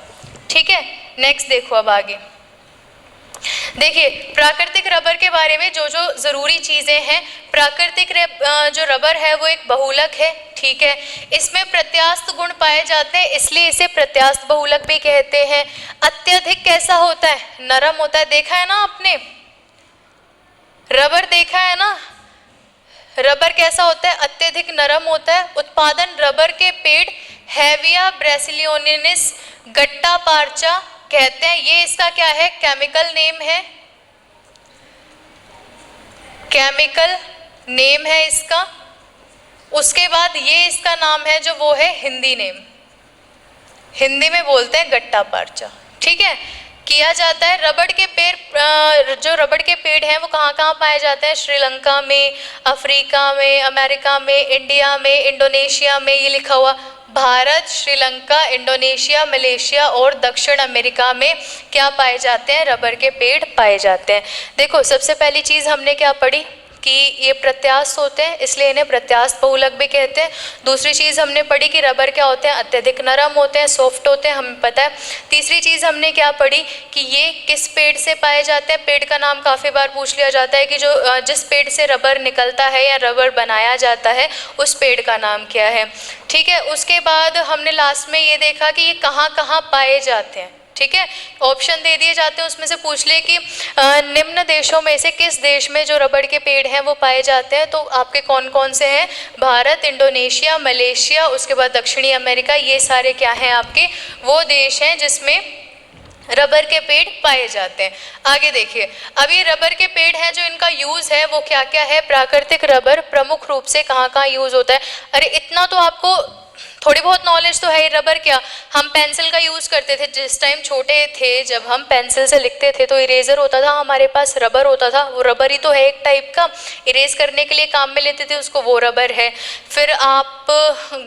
ठीक है, नेक्स्ट देखो अब आगे देखिए प्राकृतिक रबर के बारे में जो जो जरूरी चीजें हैं। प्राकृतिक जो रबर है वो एक बहुलक है, ठीक है। इसमें प्रत्यास्थ गुण पाए जाते हैं, इसलिए इसे प्रत्यास्थ बहुलक भी कहते हैं। अत्यधिक कैसा होता है, नरम होता है। देखा है ना आपने रबर, देखा है ना रबर कैसा होता है, अत्यधिक नरम होता है। उत्पादन रबर के पेड़ हेविया ब्रासिलियोनिस गट्टा पार्चा कहते हैं। ये इसका क्या है, केमिकल नेम है। केमिकल नेम है इसका, उसके बाद ये इसका नाम है जो वो है हिंदी नेम, हिंदी में बोलते हैं गट्टा पारचा। ठीक है, किया जाता है। रबड़ के पेड़, जो रबड़ के पेड़ हैं वो कहाँ कहाँ पाए जाते हैं? श्रीलंका में, अफ्रीका में, अमेरिका में, इंडिया में, इंडोनेशिया में। ये लिखा हुआ भारत, श्रीलंका, इंडोनेशिया, मलेशिया और दक्षिण अमेरिका में क्या पाए जाते हैं? रबर के पेड़ पाए जाते हैं। देखो सबसे पहली चीज़ हमने क्या पढ़ी कि ये प्रत्यास्थ होते हैं, इसलिए इन्हें प्रत्यास्थ बहुलक भी कहते हैं। दूसरी चीज़ हमने पढ़ी कि रबर क्या होते हैं? अत्यधिक नरम होते हैं, सॉफ्ट होते हैं, हमें पता है। तीसरी चीज़ हमने क्या पढ़ी कि ये किस पेड़ से पाए जाते हैं? पेड़ का नाम काफ़ी बार पूछ लिया जाता है कि जो जिस पेड़ से रबर निकलता है या रबर बनाया जाता है उस पेड़ का नाम क्या है। ठीक है, उसके बाद हमने लास्ट में ये देखा कि ये कहाँ कहाँ पाए जाते हैं। ठीक है, ऑप्शन दे दिए जाते हैं, उसमें से पूछ ले कि निम्न देशों में से किस देश में जो रबड़ के पेड़ हैं वो पाए जाते हैं, तो आपके कौन कौन से हैं? भारत, इंडोनेशिया, मलेशिया, उसके बाद दक्षिणी अमेरिका। ये सारे क्या हैं? आपके वो देश हैं जिसमें रबर के पेड़ पाए जाते हैं। आगे देखिए, अब ये रबर के पेड़ हैं, जो इनका यूज़ है वो क्या क्या है? प्राकृतिक रबर प्रमुख रूप से कहाँ कहाँ यूज़ होता है? अरे इतना तो आपको थोड़ी बहुत नॉलेज तो है। रबर क्या, हम पेंसिल का यूज़ करते थे जिस टाइम छोटे थे, जब हम पेंसिल से लिखते थे तो इरेजर होता था, हमारे पास रबर होता था, वो रबर ही तो है एक टाइप का, इरेज करने के लिए काम में लेते थे उसको, वो रबर है। फिर आप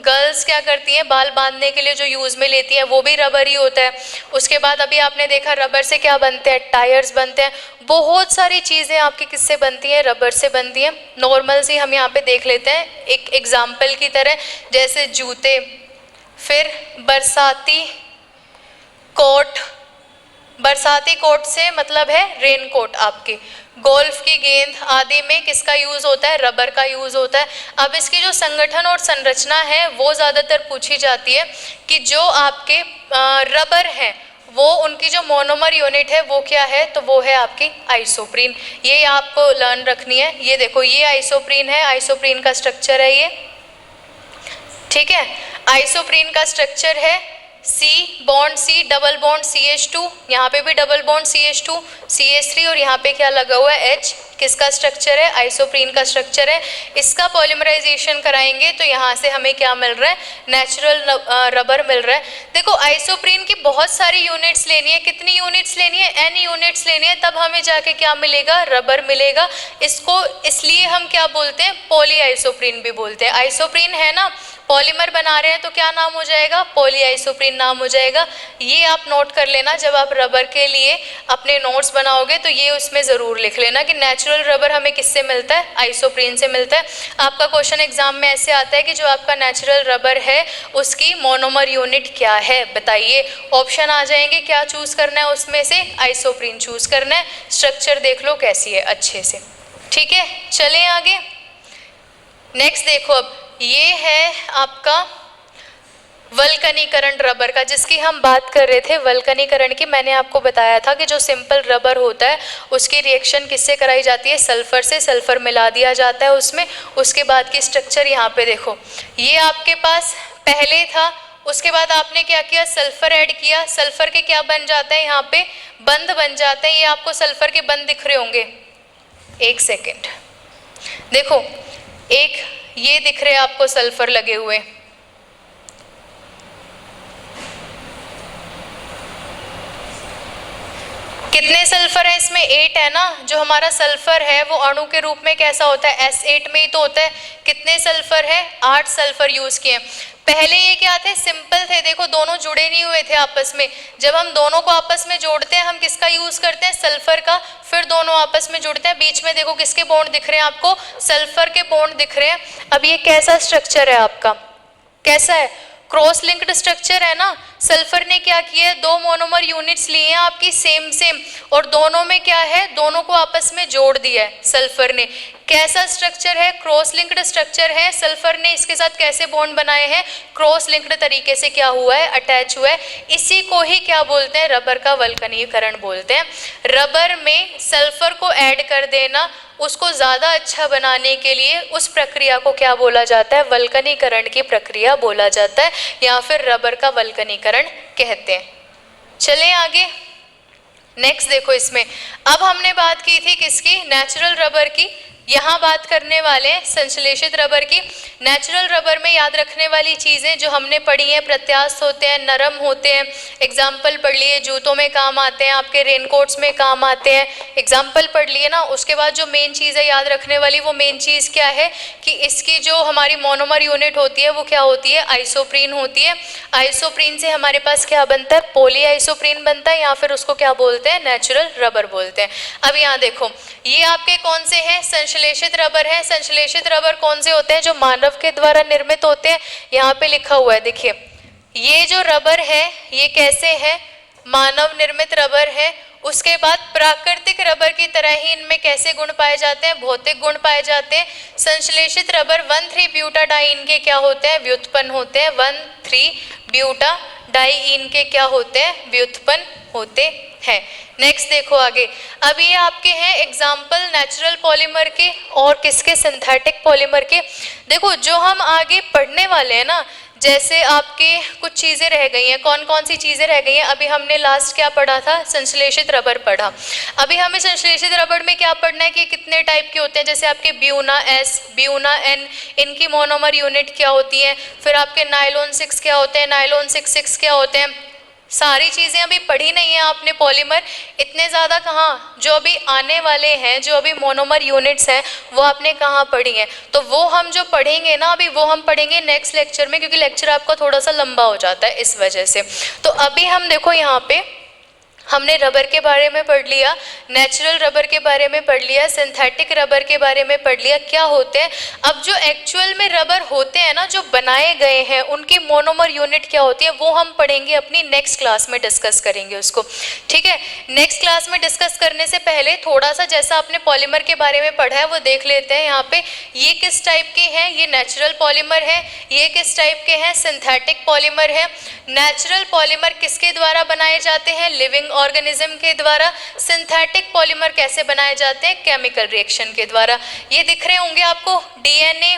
गर्ल्स क्या करती हैं? बाल बांधने के लिए जो यूज़ में लेती हैं वो भी रबर ही होता है। उसके बाद अभी आपने देखा रबर से क्या बनते हैं? टायर्स बनते हैं। बहुत सारी चीज़ें आपकी किससे बनती हैं? रबर से बनती हैं। नॉर्मल सी हम यहाँ पे देख लेते हैं एक एग्जाम्पल की तरह, जैसे जूते, फिर बरसाती कोट, बरसाती कोट से मतलब है रेन कोट आपके, गोल्फ की गेंद आदि में किसका यूज़ होता है? रबर का यूज़ होता है। अब इसकी जो संगठन और संरचना है वो ज़्यादातर पूछी जाती है कि जो आपके रबर हैं वो उनकी जो मोनोमर यूनिट है वो क्या है? तो वो है आपकी आइसोप्रीन। ये आपको लर्न रखनी है। ये देखो ये आइसोप्रीन है, आइसोप्रीन का स्ट्रक्चर है ये। ठीक है, आइसोप्रीन का स्ट्रक्चर है C bond C double bond CH2, यहाँ पे भी डबल बॉन्ड CH2 CH3 और यहाँ पे क्या लगा हुआ है? H। किसका स्ट्रक्चर है? आइसोप्रीन का स्ट्रक्चर है। इसका पॉलीमराइजेशन कराएंगे तो यहाँ से हमें क्या मिल रहा है? नेचुरल रबर मिल रहा है। देखो आइसोप्रीन की बहुत सारी यूनिट्स लेनी है। कितनी यूनिट्स लेनी है? N यूनिट्स लेनी है, तब हमें जाके क्या मिलेगा? रबर मिलेगा। इसको इसलिए हम क्या बोलते हैं? पॉली आइसोप्रीन भी बोलते हैं। आइसोप्रीन है ना, पॉलीमर बना रहे हैं तो क्या नाम हो जाएगा? पॉली आइसोप्रीन नाम हो जाएगा। ये आप नोट कर लेना, जब आप रबर के लिए अपने नोट्स बनाओगे तो ये उसमें ज़रूर लिख लेना कि नेचुरल रबर हमें किससे मिलता है? आइसोप्रीन से मिलता है। आपका क्वेश्चन एग्जाम में ऐसे आता है कि जो आपका नेचुरल रबर है उसकी मोनोमर यूनिट क्या है बताइए। ऑप्शन आ जाएंगे, क्या चूज़ करना है उसमें से? आइसोप्रीन चूज़ करना है। स्ट्रक्चर देख लो कैसी है अच्छे से। ठीक है, चलें आगे। नेक्स्ट देखो, अब ये है आपका वल्कनीकरण रबर का, जिसकी हम बात कर रहे थे। वल्कनीकरण की मैंने आपको बताया था कि जो सिंपल रबर होता है उसकी रिएक्शन किससे कराई जाती है? सल्फर से। सल्फर मिला दिया जाता है उसमें। उसके बाद की स्ट्रक्चर यहाँ पे देखो, ये आपके पास पहले था, उसके बाद आपने क्या किया? सल्फर ऐड किया। सल्फर के क्या बन जाते हैं? यहाँ पे बंध बन जाते हैं। ये आपको सल्फर के बंध दिख रहे होंगे, एक सेकेंड देखो, एक ये दिख रहे हैं आपको सल्फर लगे हुए, कितने सल्फर है इसमें? 8 है ना। जो हमारा सल्फर है वो अणु के रूप में कैसा होता है? S8 में ही तो होता है। कितने सल्फर है? 8 सल्फर यूज किए। पहले ये क्या थे? सिंपल थे। देखो दोनों जुड़े नहीं हुए थे आपस में। जब हम दोनों को आपस में जोड़ते हैं हम किसका यूज करते हैं? सल्फर का। फिर दोनों आपस में जुड़ते हैं, बीच में देखो किसके बॉन्ड दिख रहे हैं आपको? सल्फर के बॉन्ड दिख रहे हैं। अब ये कैसा स्ट्रक्चर है आपका? कैसा है? क्रॉस लिंक्ड स्ट्रक्चर है ना। सल्फर ने क्या किया? 2 मोनोमर यूनिट्स लिए हैं आपकी सेम सेम, और दोनों में क्या है? दोनों को आपस में जोड़ दिया है सल्फर ने। कैसा स्ट्रक्चर है? क्रॉस लिंक्ड स्ट्रक्चर है। सल्फर ने इसके साथ कैसे बॉन्ड बनाए हैं? क्रॉस लिंक्ड तरीके से क्या हुआ है? अटैच हुआ है। इसी को ही क्या बोलते हैं? रबर का वल्कनीकरण बोलते हैं। रबर में सल्फर को ऐड कर देना, उसको ज़्यादा अच्छा बनाने के लिए उस प्रक्रिया को क्या बोला जाता है? वल्कनीकरण की प्रक्रिया बोला जाता है, या फिर रबर का वल्कनीकरण कहते हैं। चलें आगे। नेक्स्ट देखो, इसमें अब हमने बात की थी किसकी? नेचुरल रबर की। यहाँ बात करने वाले हैं संश्लेषित रबर की। नेचुरल रबर में याद रखने वाली चीज़ें जो हमने पढ़ी हैं, प्रत्यास्थ होते हैं, नरम होते हैं, एग्जाम्पल पढ़ लिए, जूतों में काम आते हैं, आपके रेनकोट्स में काम आते हैं, एग्जाम्पल पढ़ लिए ना। उसके बाद जो मेन चीज़ है याद रखने वाली, वो मेन चीज़ क्या है कि इसकी जो हमारी मोनोमर यूनिट होती है वो क्या होती है, आइसोप्रीन होती है। आइसोप्रीन से हमारे पास क्या बनता है, पॉली आइसोप्रीन बनता है, या फिर उसको क्या बोलते हैं, नेचुरल रबर बोलते हैं। अब यहाँ देखो, ये आपके कौन से हैं, संश्लेषित रबर है। संश्लेषित रबर कौन से होते हैं, जो मानव के द्वारा निर्मित होते हैं। यहाँ पे लिखा हुआ है, देखिए ये जो रबर है ये कैसे है, मानव निर्मित रबर है। उसके बाद प्राकृतिक रबर की तरह ही इनमें कैसे गुण पाए जाते हैं, भौतिक गुण पाए जाते हैं। संश्लेषित रबर 1,3-ब्यूटाडाइईन के क्या होते हैं, व्युत्पन्न होते हैं। 1,3-ब्यूटाडाइईन के क्या होते हैं, व्युत्पन्न होते हैं। नेक्स्ट देखो आगे, अब ये आपके हैं एग्जाम्पल नेचुरल पॉलीमर के और किसके, सिंथेटिक पॉलीमर के। देखो जो हम आगे पढ़ने वाले हैं ना, जैसे आपके कुछ चीज़ें रह गई हैं, कौन कौन सी चीज़ें रह गई हैं, अभी हमने लास्ट क्या पढ़ा था, संश्लेषित रबर पढ़ा। अभी हमें संश्लेषित रबर में क्या पढ़ना है कि कितने टाइप के होते हैं, जैसे आपके ब्यूना S, ब्यूना N, इनकी मोनोमर यूनिट क्या होती है, फिर आपके नायलॉन 6 क्या होते हैं, नायलॉन 6 क्या होते हैं। सारी चीज़ें अभी पढ़ी नहीं है आपने, पॉलीमर इतने ज़्यादा कहाँ, जो अभी आने वाले हैं, जो अभी मोनोमर यूनिट्स हैं वो आपने कहाँ पढ़ी हैं। तो वो हम जो पढ़ेंगे ना अभी, वो हम पढ़ेंगे नेक्स्ट लेक्चर में, क्योंकि लेक्चर आपका थोड़ा सा लंबा हो जाता है इस वजह से। तो अभी हम देखो यहाँ पे हमने रबर के बारे में पढ़ लिया, नेचुरल रबर के बारे में पढ़ लिया, सिंथेटिक रबर के बारे में पढ़ लिया क्या होते हैं। अब जो एक्चुअल में रबर होते हैं ना, जो बनाए गए हैं, उनकी मोनोमर यूनिट क्या होती है वो हम पढ़ेंगे अपनी नेक्स्ट क्लास में, डिस्कस करेंगे उसको, ठीक है। नेक्स्ट क्लास में डिस्कस करने से पहले थोड़ा सा जैसा आपने पॉलीमर के बारे में पढ़ा है वो देख लेते हैं। यहाँ पे ये किस टाइप के हैं, ये नेचुरल पॉलीमर है। ये किस टाइप के हैं, सिंथेटिक पॉलीमर है। नेचुरल पॉलीमर किसके द्वारा बनाए जाते हैं, लिविंग ऑर्गेनिज्म के द्वारा। सिंथेटिक पॉलीमर कैसे बनाए जाते हैं, केमिकल रिएक्शन के द्वारा। ये दिख रहे होंगे आपको, डीएनए,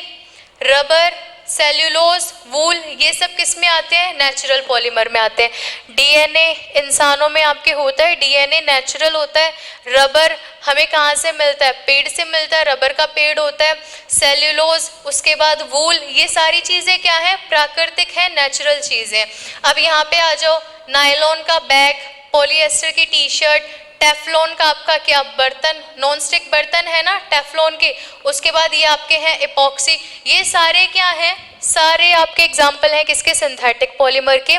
रबर, सेल्यूलोज, वूल, ये सब किस में आते हैं, नेचुरल पॉलीमर में आते हैं। डीएनए इंसानों में आपके होता है, डीएनए नेचुरल होता है। रबर हमें कहाँ से मिलता है, पेड़ से मिलता है, रबर का पेड़ होता है। सेल्यूलोज, उसके बाद वूल, ये सारी चीज़ें क्या है, प्राकृतिक है, नेचुरल चीज़ें। अब यहाँ पे आ जाओ, नायलॉन का बैग, पॉलिएस्टर की टी शर्ट, टेफ्लॉन का आपका क्या, बर्तन, नॉन स्टिक बर्तन है ना टेफ्लॉन के। उसके बाद ये आपके हैं इपॉक्सी, ये सारे क्या हैं, सारे आपके एग्जाम्पल हैं किसके, सिंथेटिक पॉलीमर के।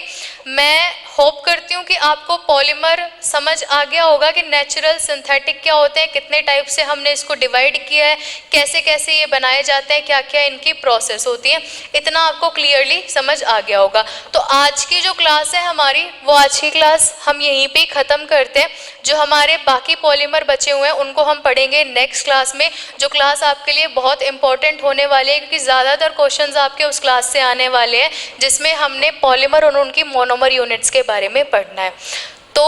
मैं होप करती हूँ कि आपको पॉलीमर समझ आ गया होगा कि नेचुरल सिंथेटिक क्या होते हैं, कितने टाइप से हमने इसको डिवाइड किया है, कैसे कैसे ये बनाए जाते हैं, क्या क्या इनकी प्रोसेस होती है, इतना आपको क्लियरली समझ आ गया होगा। तो आज की जो क्लास है हमारी, वो आज की क्लास हम यहीं पे ख़त्म करते हैं। जो हमारे बाकी पॉलीमर बचे हुए हैं उनको हम पढ़ेंगे नेक्स्ट क्लास में, जो क्लास आपके लिए बहुत इंपॉर्टेंट होने वाली है, क्योंकि ज़्यादातर क्वेश्चंस आपके उस क्लास से आने वाले हैं जिसमें हमने पॉलीमर और उनकी मोनोमर यूनिट्स के बारे में पढ़ना है। तो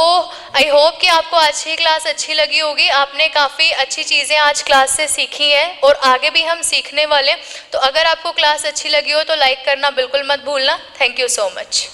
आई होप कि आपको आज की क्लास अच्छी लगी होगी, आपने काफ़ी अच्छी चीज़ें आज क्लास से सीखी हैं और आगे भी हम सीखने वाले। तो अगर आपको क्लास अच्छी लगी हो तो लाइक करना बिल्कुल मत भूलना। Thank you so much.